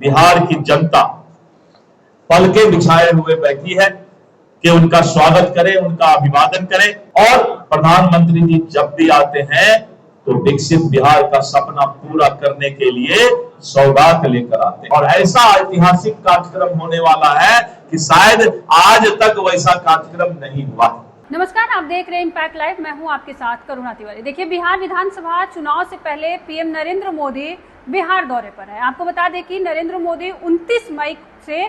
बिहार की जनता पलके बिछाए हुए बैठी है कि उनका स्वागत करें, उनका अभिवादन करें। और प्रधानमंत्री जी जब भी आते हैं तो विकसित बिहार का सपना पूरा करने के लिए सौगात लेकर आते हैं। और ऐसा ऐतिहासिक कार्यक्रम होने वाला है कि शायद आज तक वैसा कार्यक्रम नहीं हुआ। नमस्कार, आप देख रहे हैं इम्पैक्ट लाइव। मैं हूं आपके साथ करुणा तिवारी। देखिए, बिहार विधानसभा चुनाव से पहले पीएम नरेंद्र मोदी बिहार दौरे पर है। आपको बता दें कि नरेंद्र मोदी 29 मई से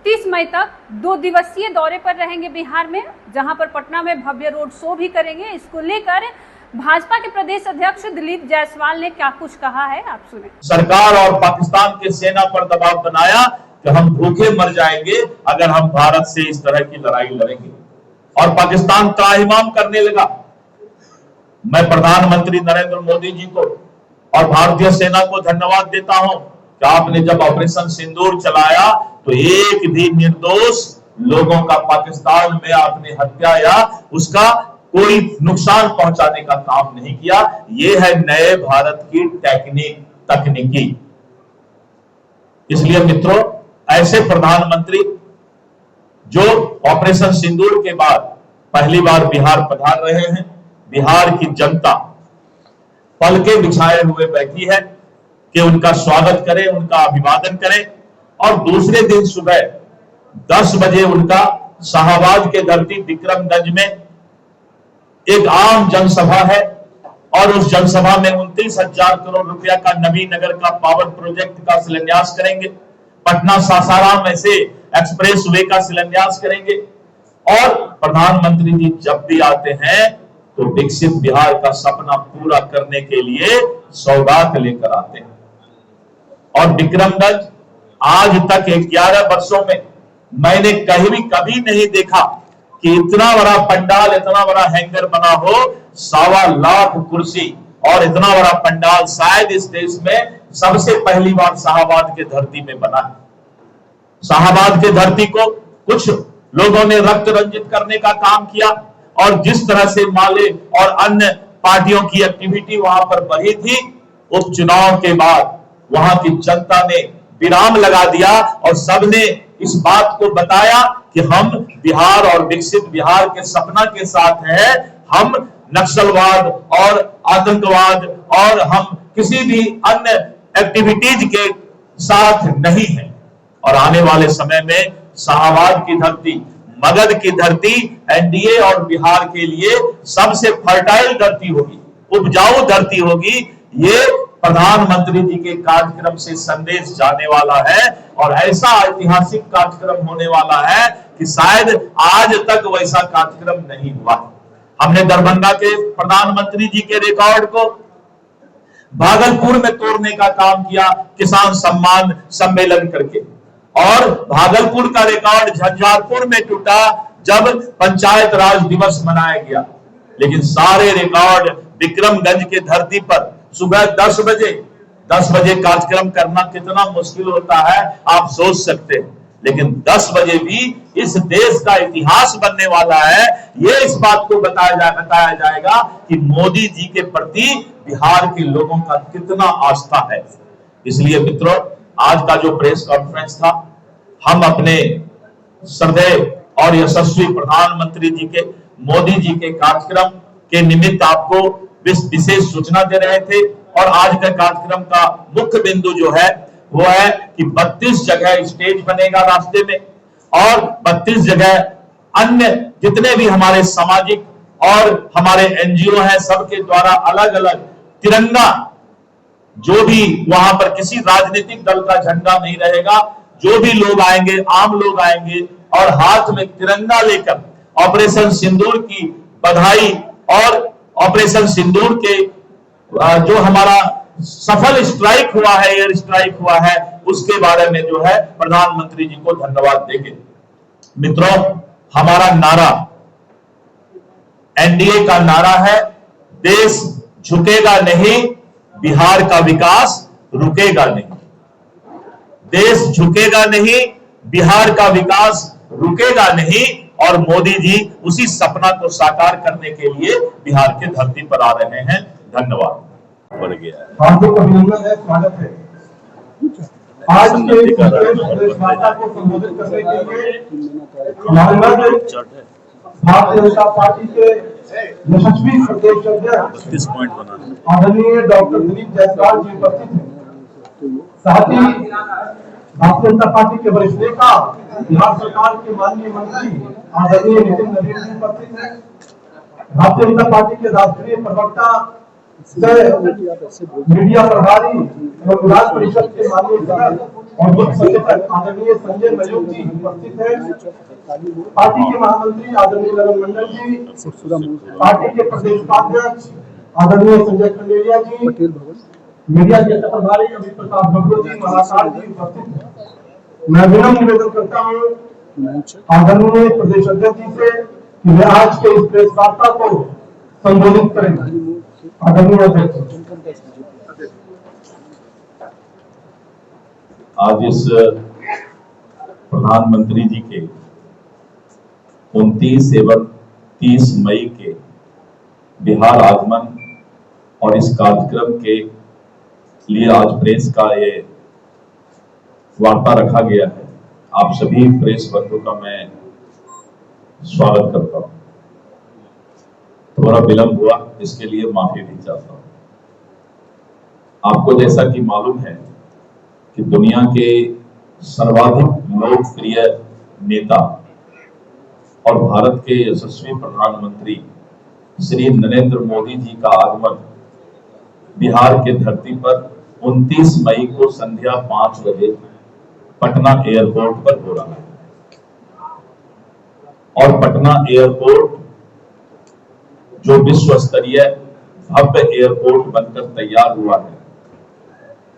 30 मई तक 2 दिवसीय दौरे पर रहेंगे बिहार में, जहां पर पटना में भव्य रोड शो भी करेंगे। इसको लेकर भाजपा के प्रदेश अध्यक्ष दिलीप जायसवाल ने क्या कुछ कहा है, आप सुने। सरकार और पाकिस्तान के सेना पर दबाव बनाया कि हम भूखे मर जाएंगे अगर हम भारत से इस तरह की लड़ाई लड़ेंगे, और पाकिस्तान त्राहिमाम करने लगा। मैं प्रधानमंत्री नरेंद्र मोदी जी को और भारतीय सेना को धन्यवाद देता हूं कि आपने जब ऑपरेशन सिंदूर चलाया तो एक भी निर्दोष लोगों का पाकिस्तान में आपने हत्या या उसका कोई नुकसान पहुंचाने का काम नहीं किया। यह है नए भारत की तकनीकी। इसलिए मित्रों, ऐसे प्रधानमंत्री जो ऑपरेशन सिंदूर के बाद पहली बार बिहार पधार रहे हैं, बिहार की जनता पलके बिछाए हुए बैठी है कि उनका स्वागत करें, उनका अभिवादन करें। और दूसरे दिन सुबह 10 बजे उनका शाहबाद के धरती विक्रमगंज में एक आम जनसभा है, और उस जनसभा में 29,000 करोड़ रुपया का नबीनगर का पावर प्रोजेक्ट का शिलान्यास करेंगे। पटना सासाराम ऐसे एक्सप्रेस वे का शिलान्यास करेंगे। और प्रधानमंत्री जी जब भी आते हैं तो विकसित बिहार का सपना पूरा करने के लिए सौगात लेकर आते हैं। और विक्रमगंज आज तक 11 वर्षों में मैंने कभी नहीं देखा कि इतना बड़ा पंडाल, इतना बड़ा हैंगर बना हो। 1.25 लाख कुर्सी और इतना बड़ा पंडाल शायद इस देश में सबसे पहली बार शाहबाद के धरती में बना है। शाहबाद के धरती को कुछ लोगों ने रक्त रंजित करने का काम किया, और जिस तरह से माले और अन्य पार्टियों की एक्टिविटी वहां पर बढ़ी थी, उपचुनाव के बाद वहां की जनता ने विराम लगा दिया और सबने इस बात को बताया कि हम बिहार और विकसित बिहार के सपना के साथ हैं। हम नक्सलवाद और आतंकवाद और हम किसी भी अन्य एक्टिविटीज के साथ नहीं हैं। और आने वाले समय में शाहबाद की धरती, मगध की धरती एनडीए और बिहार के लिए सबसे फर्टाइल धरती होगी, उपजाऊ धरती होगी। ये प्रधानमंत्री जी के कार्यक्रम से संदेश जाने वाला है, और ऐसा ऐतिहासिक कार्यक्रम होने वाला है कि शायद आज तक वैसा कार्यक्रम नहीं हुआ। हमने दरभंगा के प्रधानमंत्री जी के रिकॉर्ड को भागलपुर में तोड़ने का काम किया, किसान सम्मान सम्मेलन करके। और भागलपुर का रिकॉर्ड झंझारपुर में टूटा जब पंचायत राज दिवस मनाया गया। लेकिन सारे रिकॉर्ड विक्रमगंज के धरती पर सुबह 10 बजे कार्यक्रम करना कितना मुश्किल होता है आप सोच सकते हैं। लेकिन 10 बजे भी इस देश का इतिहास बनने वाला है। ये इस बात को बताया जाएगा कि मोदी जी के प्रति बिहार के लोगों का कितना आस्था है। इसलिए मित्रों, आज का जो प्रेस कॉन्फ्रेंस था, हम अपने श्रद्धेय और यशस्वी प्रधानमंत्री जी के, मोदी जी के कार्यक्रम के निमित्त आपको विशेष सूचना दे रहे थे। और आज का कार्यक्रम का मुख्य बिंदु जो है वो है कि 32 जगह स्टेज बनेगा रास्ते में, और 32 जगह अन्य जितने भी हमारे सामाजिक और हमारे एनजीओ हैं, सबके द्वारा अलग अलग तिरंगा, जो भी वहां पर किसी राजनीतिक दल का झंडा नहीं रहेगा, जो भी लोग आएंगे, आम लोग आएंगे और हाथ में तिरंगा लेकर ऑपरेशन सिंदूर की बधाई और ऑपरेशन सिंदूर के जो हमारा सफल स्ट्राइक हुआ है, एयर स्ट्राइक हुआ है, उसके बारे में जो है प्रधानमंत्री जी को धन्यवाद देंगे। मित्रों, हमारा नारा, एनडीए का नारा है, देश झुकेगा नहीं, बिहार का विकास रुकेगा नहीं। देश झुकेगा नहीं, बिहार का विकास रुकेगा नहीं। और मोदी जी उसी सपना को साकार करने के लिए बिहार के धरती पर आ रहे हैं। धन्यवाद। बढ़ गया है। आपको अभिनंदन है, स्वागत है। आज के इस प्रेस वार्ता को संबोधित करने के लिए भारतीय जनता पार्टी के यशस्वी प्रदेश अध्यक्ष आदरणीय डॉक्टर दिलीप जायसवाल जी उपस्थित हैं। साथ ही भारतीय जनता पार्टी के वरिष्ठ नेता बिहार सरकार के माननीय मंत्री आदरणीय नितिन नवीन जी उपस्थित हैं। भारतीय जनता पार्टी के राष्ट्रीय प्रवक्ता मीडिया प्रभारी एवं विधान परिषद के माननीय सदस्य और मुख्य सचेतक आदरणीय संजय मयूख जी उपस्थित हैं। पार्टी के महामंत्री आदरणीय ललन मंडल जी, पार्टी के प्रदेश उपाध्यक्ष आदरणीय संजय खंडेरिया जी, मीडिया के प्रभारी अमित प्रताप बबलू जी, महाकाल जी उपस्थित हैं। मैं विनम्र निवेदन करता हूँ आदरणीय प्रदेश अध्यक्ष जी से कि वे आज के इस प्रेस वार्ता को संबोधित करेंगे। आदरणीय अध्यक्ष, आज इस प्रधानमंत्री जी के 29 एवं 30 मई के बिहार आगमन और इस कार्यक्रम के लिए आज प्रेस का ये वार्ता रखा गया है। आप सभी प्रेस बंधु का मैं स्वागत करता हूं। थोड़ा विलंब हुआ, इसके लिए माफी भी चाहता हूं। आपको जैसा कि मालूम है कि दुनिया के सर्वाधिक लोकप्रिय नेता और भारत के यशस्वी प्रधानमंत्री श्री नरेंद्र मोदी जी का आगमन बिहार के धरती पर 29 मई को संध्या 5 बजे पटना एयरपोर्ट पर हो रहा है। और पटना एयरपोर्ट जो विश्व स्तरीय भव्य एयरपोर्ट बनकर तैयार हुआ है,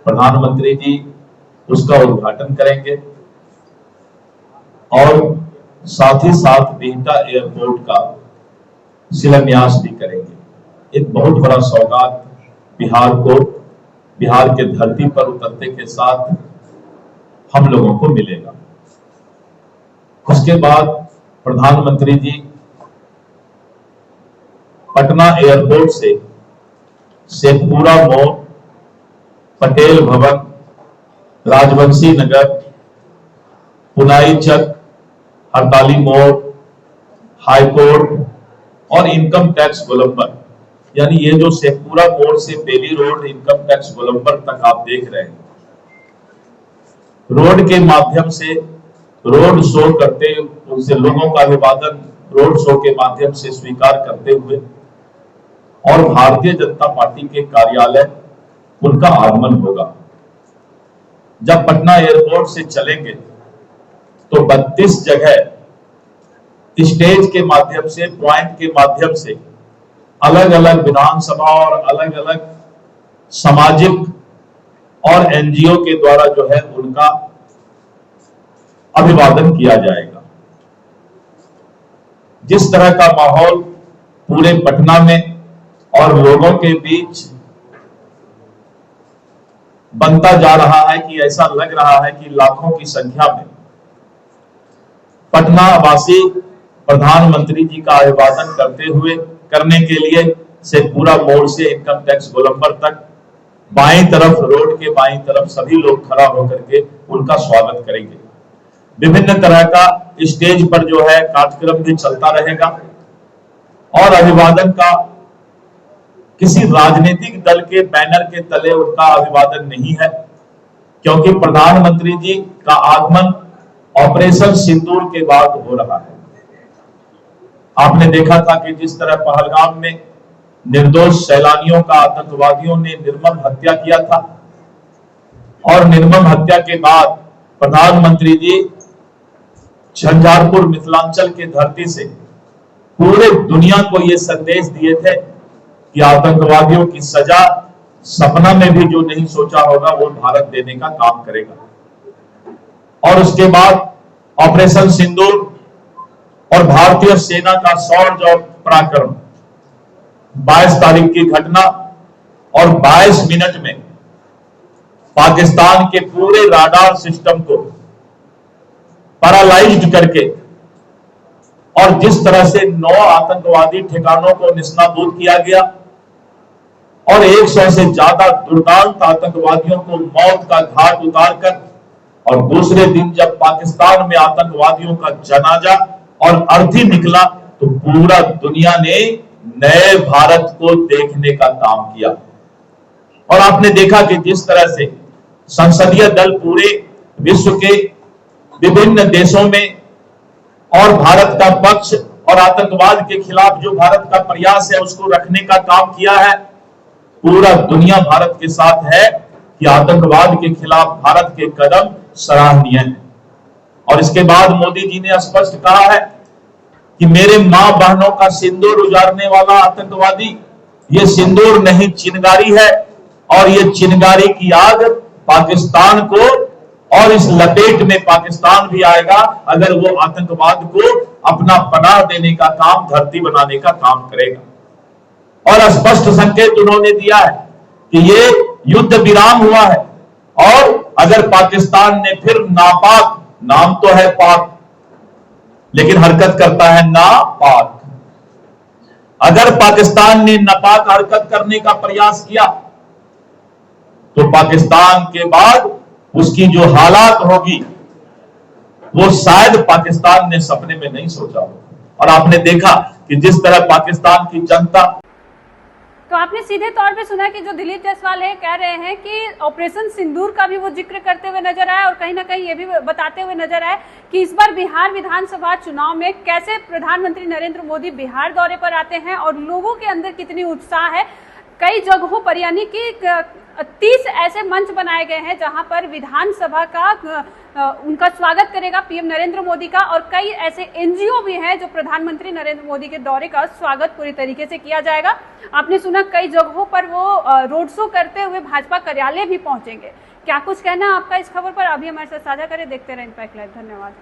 प्रधानमंत्री जी उसका उद्घाटन करेंगे और साथ ही साथ बिहटा एयरपोर्ट का शिलान्यास भी करेंगे। एक बहुत बड़ा सौगात बिहार को, बिहार के धरती पर उतरते के साथ हम लोगों को मिलेगा। उसके बाद प्रधानमंत्री जी पटना एयरपोर्ट से शेखपुरा मोड़, पटेल भवन, राजवंशी नगर, पुनाई चक, हड़ताली मोड़, हाईकोर्ट और इनकम टैक्स गोलंबर, यानी ये जो शेखपुरा मोड़ से बेली रोड इनकम टैक्स गोलंबर तक आप देख रहे हैं, रोड के माध्यम से रोड शो करते, उनसे लोगों का अभिवादन रोड शो के माध्यम से स्वीकार करते हुए और भारतीय जनता पार्टी के कार्यालय उनका आगमन होगा। जब पटना एयरपोर्ट से चलेंगे तो 32 जगह स्टेज के माध्यम से, पॉइंट के माध्यम से अलग अलग विधानसभा और अलग अलग सामाजिक और एनजीओ के द्वारा जो है उनका अभिवादन किया जाएगा। जिस तरह का माहौल पूरे पटना में और लोगों के बीच बनता जा रहा है कि ऐसा लग रहा है कि लाखों की संख्या में पटना वासी प्रधानमंत्री जी का अभिवादन करने के लिए शेखपुरा मोड़ से इनकम टैक्स गोलंबर तक बाईं तरफ, रोड के बाईं तरफ सभी लोग खड़ा होकर के उनका स्वागत करेंगे। विभिन्न तरह का स्टेज पर जो है कार्यक्रम भी चलता रहेगा और अभिवादन का किसी राजनीतिक दल के बैनर के तले उनका अभिवादन नहीं है, क्योंकि प्रधानमंत्री जी का आगमन ऑपरेशन सिंदूर के बाद हो रहा है। आपने देखा था कि जिस तरह पहलगाम में निर्दोष सैलानियों का आतंकवादियों ने निर्मम हत्या किया था और निर्मम हत्या के बाद प्रधानमंत्री जी झंझारपुर मिथिलांचल के धरती से पूरे दुनिया को ये संदेश दिए थे कि आतंकवादियों की सजा सपना में भी जो नहीं सोचा होगा वो भारत देने का काम करेगा। और उसके बाद ऑपरेशन सिंदूर और भारतीय सेना का शौर्य और पराक्रम, 22 तारीख की घटना और 22 मिनट में पाकिस्तान के पूरे राडार सिस्टम को पैरालाइज्ड करके और जिस तरह से 9 आतंकवादी ठिकानों को निस्नाबूद किया गया और 100 से ज्यादा दुर्दांत आतंकवादियों को मौत का घाट उतारकर और दूसरे दिन जब पाकिस्तान में आतंकवादियों का जनाजा और अर्थी निकला तो पूरा दुनिया ने नए भारत को देखने का काम किया। और आपने देखा कि जिस तरह से संसदीय दल पूरे विश्व के विभिन्न देशों में और भारत का पक्ष और आतंकवाद के खिलाफ जो भारत का प्रयास है उसको रखने का काम किया है। पूरा दुनिया भारत के साथ है कि आतंकवाद के खिलाफ भारत के कदम सराहनीय हैं। और इसके बाद मोदी जी ने स्पष्ट कहा है कि मेरे मां बहनों का सिंदूर उजाड़ने वाला आतंकवादी ये सिंदूर नहीं चिनगारी है, और ये चिनगारी की आग पाकिस्तान को और इस लपेट में पाकिस्तान भी आएगा अगर वो आतंकवाद को अपना पनाह देने का काम, धरती बनाने का काम करेगा। और स्पष्ट संकेत उन्होंने दिया है कि ये युद्ध विराम हुआ है, और अगर पाकिस्तान ने फिर नापाक, नाम तो है पाक लेकिन हरकत करता है नापाक, अगर पाकिस्तान ने नापाक हरकत करने का प्रयास किया तो पाकिस्तान के बाद उसकी जो हालात होगी वो शायद पाकिस्तान ने सपने में नहीं सोचा हो। और आपने देखा कि जिस तरह पाकिस्तान की जनता, तो आपने सीधे तौर पे सुना कि जो दिलीप जायसवाल है कह रहे हैं कि ऑपरेशन सिंदूर का भी वो जिक्र करते हुए नजर आए, और कहीं ना कहीं ये भी बताते हुए नजर आए कि इस बार बिहार विधानसभा चुनाव में कैसे प्रधानमंत्री नरेंद्र मोदी बिहार दौरे पर आते हैं और लोगों के अंदर कितनी उत्साह है। कई जगहों पर यानी कि 30 ऐसे मंच बनाए गए हैं जहां पर विधानसभा का उनका स्वागत करेगा पीएम नरेंद्र मोदी का, और कई ऐसे एनजीओ भी हैं जो प्रधानमंत्री नरेंद्र मोदी के दौरे का स्वागत पूरी तरीके से किया जाएगा। आपने सुना कई जगहों पर वो रोड शो करते हुए भाजपा कार्यालय भी पहुंचेंगे। क्या कुछ कहना आपका इस खबर पर? अभी हमारे साथ साझा करें, देखते रहें इम्पैक्ट लाइव। धन्यवाद।